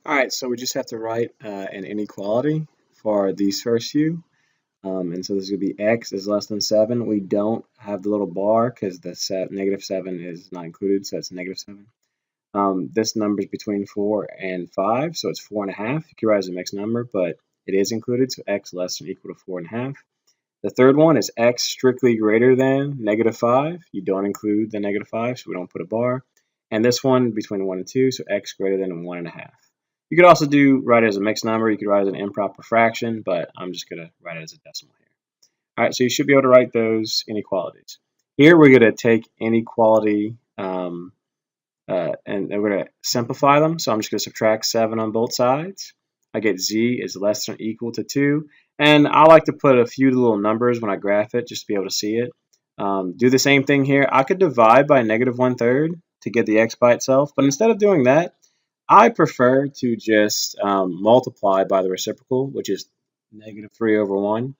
All right, so we just have to write an inequality for these first few. And so this is going to be x is less than 7. We don't have the little bar because the -7 is not included, so it's -7. This number is between 4 and 5, so it's 4.5. You can write it as a mixed number, but it is included, so x less than or equal to 4.5. The third one is x strictly greater than -5. You don't include the -5, so we don't put a bar. And this one between 1 and 2, so x greater than 1.5. You could also write it as a mixed number. You could write it as an improper fraction, but I'm just going to write it as a decimal here. All right, so you should be able to write those inequalities. Here we're going to take inequality and we're going to simplify them. So I'm just going to subtract 7 on both sides. I get z is less than or equal to 2. And I like to put a few little numbers when I graph it just to be able to see it. Do the same thing here. I could divide by -1/3 to get the x by itself. But instead of doing that, I prefer to just multiply by the reciprocal, which is -3/1.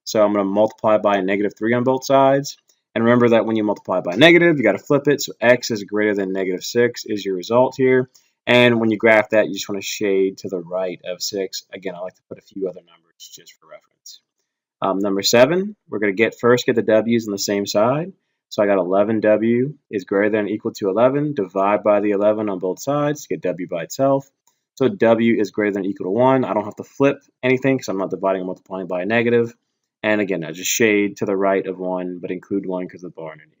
So I'm going to multiply by a -3 on both sides. And remember that when you multiply by negative, you got to flip it. So x is greater than -6 is your result here. And when you graph that, you just want to shade to the right of 6. Again, I like to put a few other numbers just for reference. Number 7, we're going to first get the w's on the same side. So I got 11w is greater than or equal to 11. Divide by the 11 on both sides to get w by itself. So w is greater than or equal to 1. I don't have to flip anything because I'm not dividing or multiplying by a negative. And again, I just shade to the right of 1, but include 1 because of the bar underneath.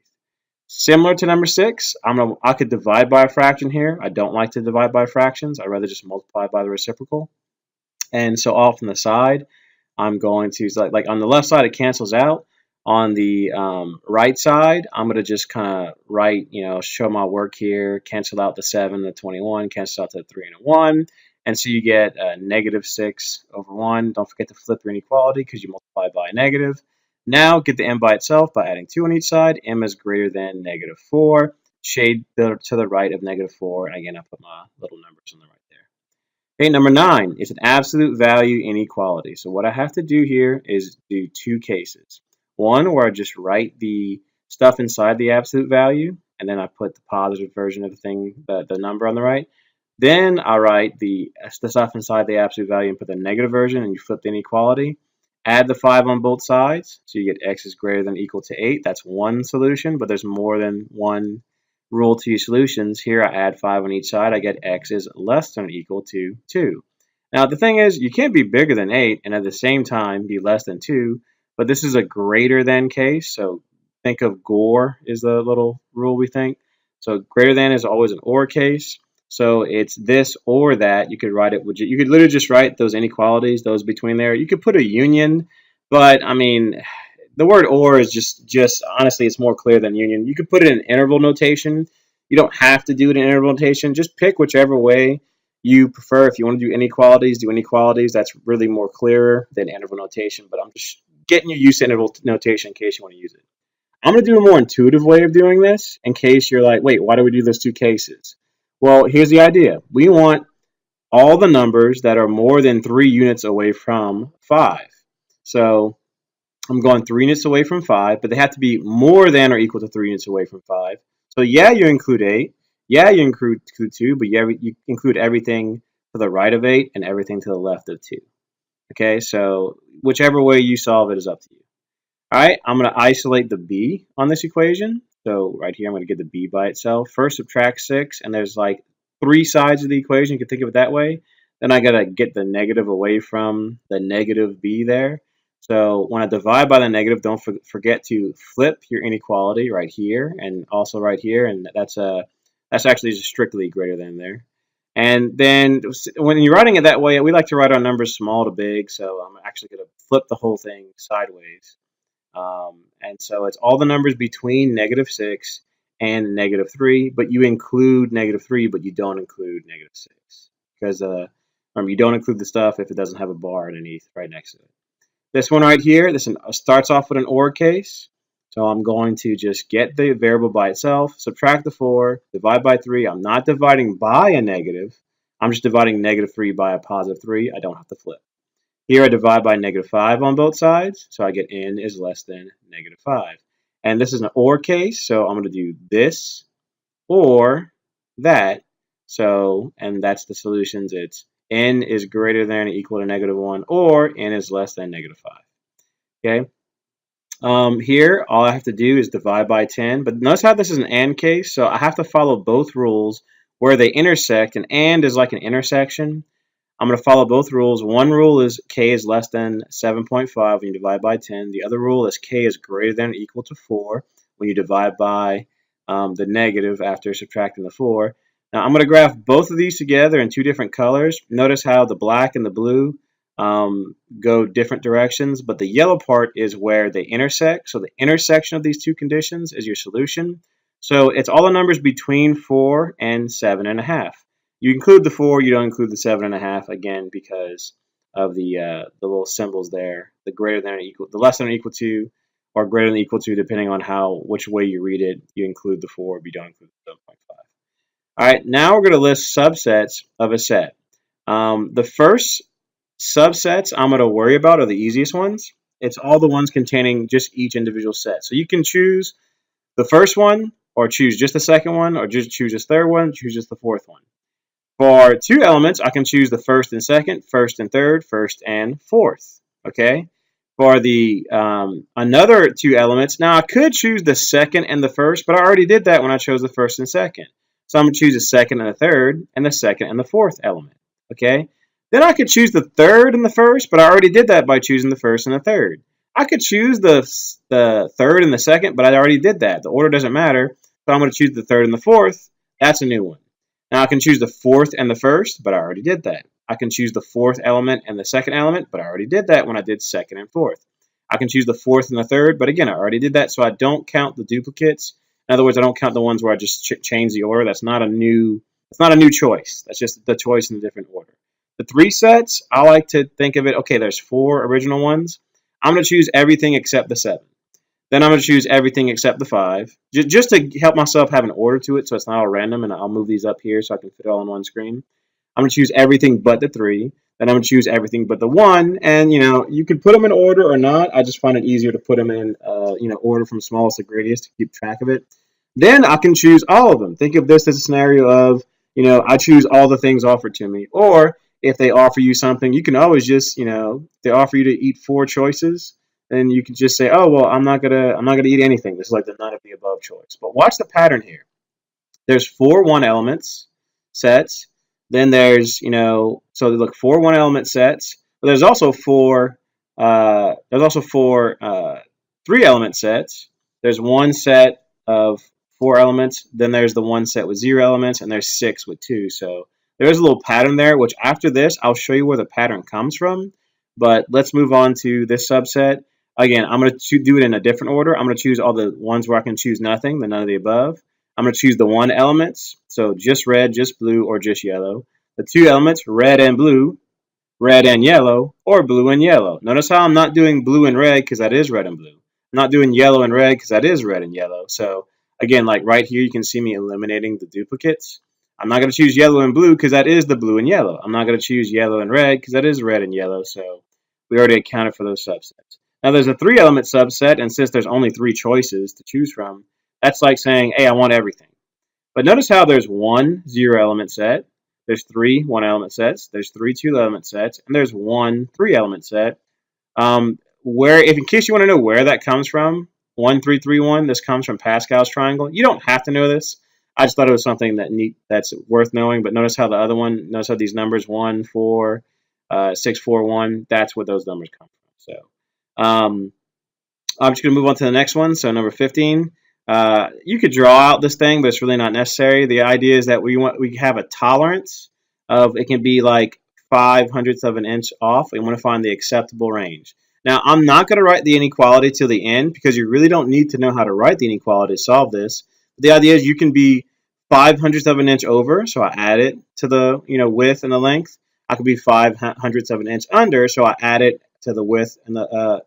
Similar to number 6, I could divide by a fraction here. I don't like to divide by fractions. I'd rather just multiply by the reciprocal. And so off on the side, I'm going to, like on the left side, it cancels out. On the right side, I'm going to just kind of write, show my work here, cancel out the 7, the 21, cancel out the 3 and a 1. And so you get -6/1. Don't forget to flip your inequality because you multiply by a negative. Now get the m by itself by adding 2 on each side. M is greater than -4. Shade to the right of -4. And again, I put my little numbers on the right there. Okay, number 9 is an absolute value inequality. So what I have to do here is do two cases. One where I just write the stuff inside the absolute value, and then I put the positive version of the thing, the number on the right. Then I write the stuff inside the absolute value and put the negative version, and you flip the inequality. Add the 5 on both sides, so you get x is greater than or equal to 8. That's one solution, but there's more than one rule to use solutions. Here I add 5 on each side. I get x is less than or equal to 2. Now the thing is, you can't be bigger than 8 and at the same time be less than 2, but this is a greater than case, so think of GOR is the little rule we think. So greater than is always an OR case. So it's this or that. You could write it. You could literally just write those inequalities, those between there. You could put a union, but I mean, the word or is just honestly, it's more clear than union. You could put it in interval notation. You don't have to do it in interval notation. Just pick whichever way you prefer. If you want to do inequalities, do inequalities. That's really more clearer than interval notation. But I'm just getting you used to interval notation in case you want to use it. I'm going to do a more intuitive way of doing this in case you're like, wait, why do we do those two cases? Well, here's the idea. We want all the numbers that are more than 3 units away from 5. So I'm going 3 units away from 5, but they have to be more than or equal to 3 units away from 5. So yeah, you include 8. Yeah, you include 2, but you include everything to the right of 8 and everything to the left of 2. Okay, so whichever way you solve it is up to you. All right, I'm going to isolate the b on this equation. So right here, I'm going to get the b by itself. First, subtract 6, and there's like 3 sides of the equation. You can think of it that way. Then I got to get the negative away from the negative b there. So when I divide by the negative, don't forget to flip your inequality right here and also right here, and that's actually just strictly greater than there. And then when you're writing it that way, we like to write our numbers small to big, so I'm actually going to flip the whole thing sideways. And so it's all the numbers between -6 and -3, but you include -3, but you don't include -6 because remember, you don't include the stuff if it doesn't have a bar underneath right next to it. This one right here, this one starts off with an OR case. So I'm going to just get the variable by itself, subtract the 4, divide by 3. I'm not dividing by a negative. I'm just dividing -3 by a +3. I don't have to flip. Here I divide by -5 on both sides, so I get n is less than -5. And this is an OR case, so I'm going to do this or that. So, and that's the solutions. It's n is greater than or equal to -1, or n is less than -5. Okay. Here, all I have to do is divide by 10, but notice how this is an AND case, so I have to follow both rules where they intersect, and AND is like an intersection. I'm going to follow both rules. One rule is k is less than 7.5 when you divide by 10. The other rule is k is greater than or equal to 4 when you divide by the negative after subtracting the 4. Now, I'm going to graph both of these together in two different colors. Notice how the black and the blue go different directions, but the yellow part is where they intersect. So the intersection of these two conditions is your solution. So it's all the numbers between 4 and 7.5. You include the 4, you don't include the 7.5, again, because of the little symbols there, the greater than or equal, the less than or equal to, or greater than or equal to, depending on which way you read it. You include the 4, but you don't include the 7.5. All right, now we're going to list subsets of a set. The first subsets I'm going to worry about are the easiest ones. It's all the ones containing just each individual set. So you can choose the first one, or choose just the second one, or just choose this third one, choose just the fourth one. For two elements, I can choose the first and second, first and third, first and fourth. Okay. For the another two elements, now I could choose the second and the first, but I already did that when I chose the first and second. So I'm going to choose the second and the third, and the second and the fourth element. Okay. Then I could choose the third and the first, but I already did that by choosing the first and the third. I could choose the third and the second, but I already did that. The order doesn't matter. So I'm going to choose the third and the fourth. That's a new one. Now I can choose the fourth and the first, but I already did that. I can choose the fourth element and the second element, but I already did that when I did second and fourth. I can choose the fourth and the third, but again, I already did that, so I don't count the duplicates. In other words, I don't count the ones where I just change the order. That's not a new choice. That's just the choice in a different order. The three sets, I like to think of it, okay, there's 4 original ones. I'm going to choose everything except the 7. Then I'm going to choose everything except the 5, just to help myself have an order to it so it's not all random, and I'll move these up here so I can fit it all on one screen. I'm going to choose everything but the 3. Then I'm going to choose everything but the 1, and you can put them in order or not. I just find it easier to put them in order from smallest to greatest to keep track of it. Then I can choose all of them. Think of this as a scenario of, I choose all the things offered to me. Or if they offer you something, you can always just, they offer you to eat 4 choices, then you can just say, oh, well, I'm not gonna eat anything. This is like the none of the above choice. But watch the pattern here. There's 4 one elements sets. Then there's, so look, 4 one element sets. But there's also 4 3 element sets. There's one set of 4 elements. Then there's the one set with 0 elements, and there's 6 with 2. So there's a little pattern there, which after this, I'll show you where the pattern comes from. But let's move on to this subset. Again, I'm going to do it in a different order. I'm going to choose all the ones where I can choose nothing, the none of the above. I'm going to choose the 1 elements, so just red, just blue, or just yellow. The 2 elements, red and blue, red and yellow, or blue and yellow. Notice how I'm not doing blue and red because that is red and blue. I'm not doing yellow and red because that is red and yellow. So again, like right here, you can see me eliminating the duplicates. I'm not going to choose yellow and blue because that is the blue and yellow. I'm not going to choose yellow and red because that is red and yellow. So we already accounted for those subsets. Now there's a 3 element subset, and since there's only 3 choices to choose from, that's like saying, hey, I want everything. But notice how there's 1 0 element set, there's 3 1 element sets, there's 3 2 element sets, and there's 1 3 element set. If in case you want to know where that comes from, 1 3 3 1, this comes from Pascal's triangle. You don't have to know this. I just thought it was something that's worth knowing. But notice how the other one, notice how these numbers 1 4 6 4 1, that's where those numbers come from. So I'm just going to move on to the next one. So number 15. You could draw out this thing, but it's really not necessary. The idea is that we have a tolerance of, it can be like 5/100ths of an inch off. We want to find the acceptable range. Now, I'm not going to write the inequality till the end because you really don't need to know how to write the inequality to solve this. The idea is you can be 5/100ths of an inch over, so I add it to the width and the length. I could be 5/100ths of an inch under, so I add it to the width and I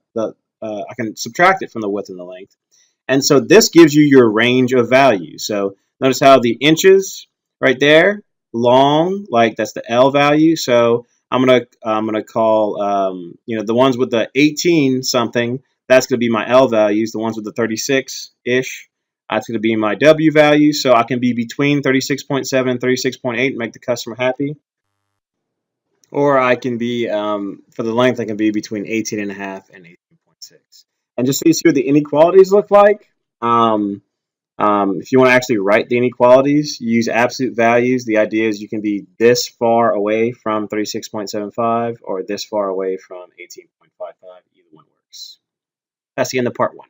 can subtract it from the width and the length. And so this gives you your range of values. So notice how the inches right there, long, like that's the L value. So I'm gonna call the ones with the 18 something, that's gonna be my L values. The ones with the 36-ish, that's gonna be my W value. So I can be between 36.7 and 36.8 and make the customer happy. Or I can be, for the length, I can be between 18.5 and 18.6. And just so you see what the inequalities look like, if you want to actually write the inequalities, you use absolute values. The idea is you can be this far away from 36.75 or this far away from 18.55. Either one works. That's the end of part 1.